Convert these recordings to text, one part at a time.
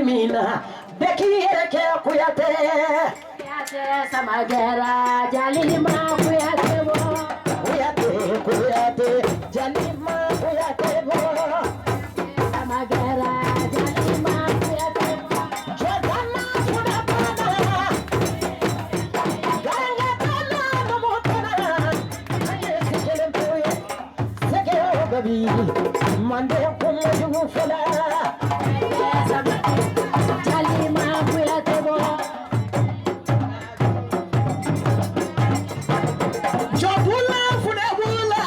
mina beki yeke kuyate samagera jalima kuyate bo kuyate jalima kuyate bo samagera jalima kuyate bo jodana sudapana ganga kana nomotana ayesikelem puye sekeo babi mande kumu fala jalima kuyate bo jobula funebula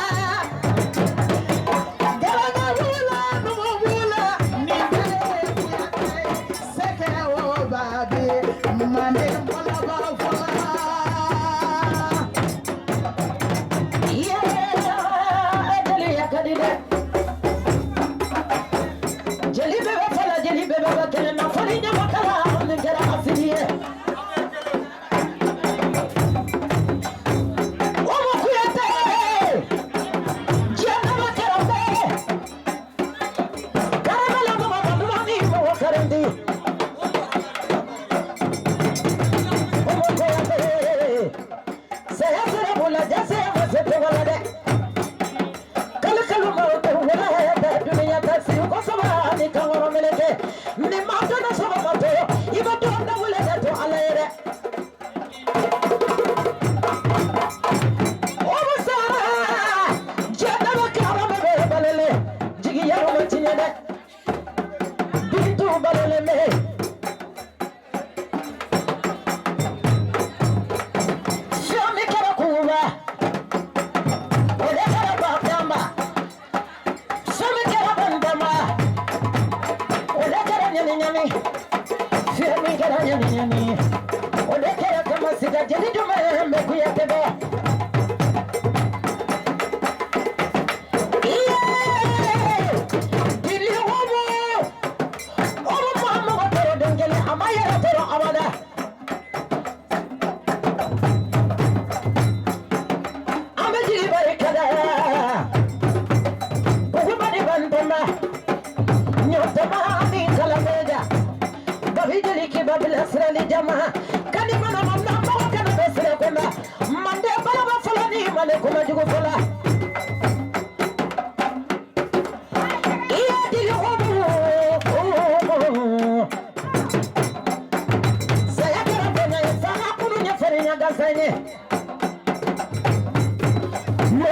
galana bula numubula ninde sekeo babi mande bola ba fala yeah adeli yakadide jeli bebe fala jeli bebe bakele na fali nyamakala ngera afiliye omo kuyate jana makarande karamela mama bandani mo karandi omo kuyate seyasera bola jase masete wala de kala kala mo to wala de dunia tasi ko sama ni kawaro meleke ni matana sama mato iba to na wala de to alayre omo sara jana makarama be balele jigi yaro machine de bintu balele me shami kara kuwa ole kara bakamba shami kara bandama ole kara nyani nyani shami kara nyani nyani ole kara kama sida jeli dume mbeku ya tebo dili homo omo mama watoro dengele amayera toro abada amejiri barikada Bani bandama nyotama ni kalameja babijeli ki babila srali jama kani mana mamna kana besre kona mande baba fulani mane kuma jugo fula iya dili homo saya kara bena sana kunu nya ferinya gasanye no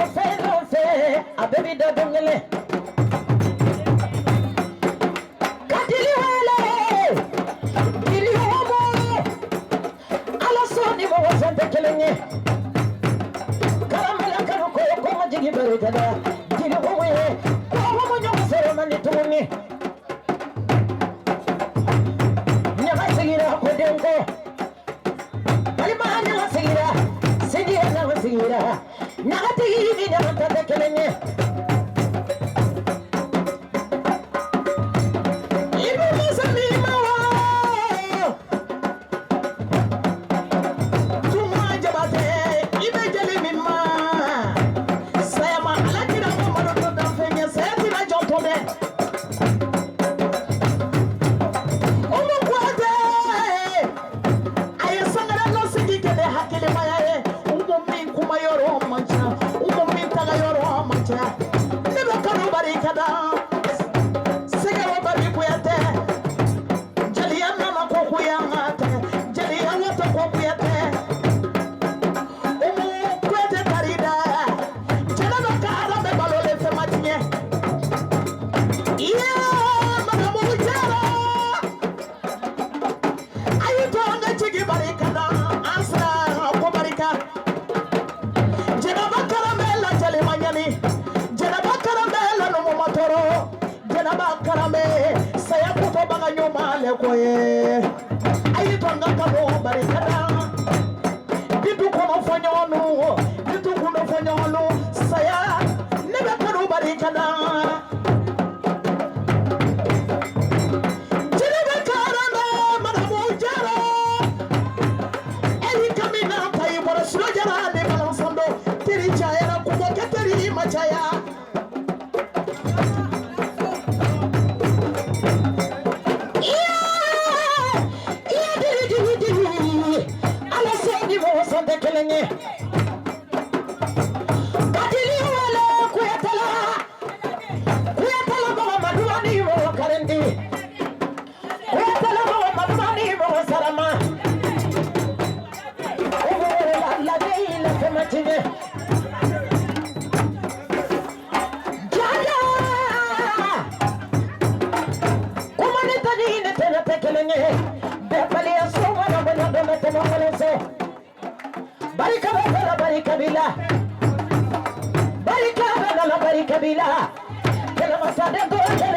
fe abebi da dongele Kelenge karamela kanu ko ma jigi bari kada jigi ko we ko mo nyogo sere mani tumi nyama sigira ko dengo bali ma nyama sigira nyama tigi ni nyama ta kelenge ibu musami mawa Yeah! menye bepali asoma na bwana dome temongolese barika bala barika bila barika bala barika bila kila masada goje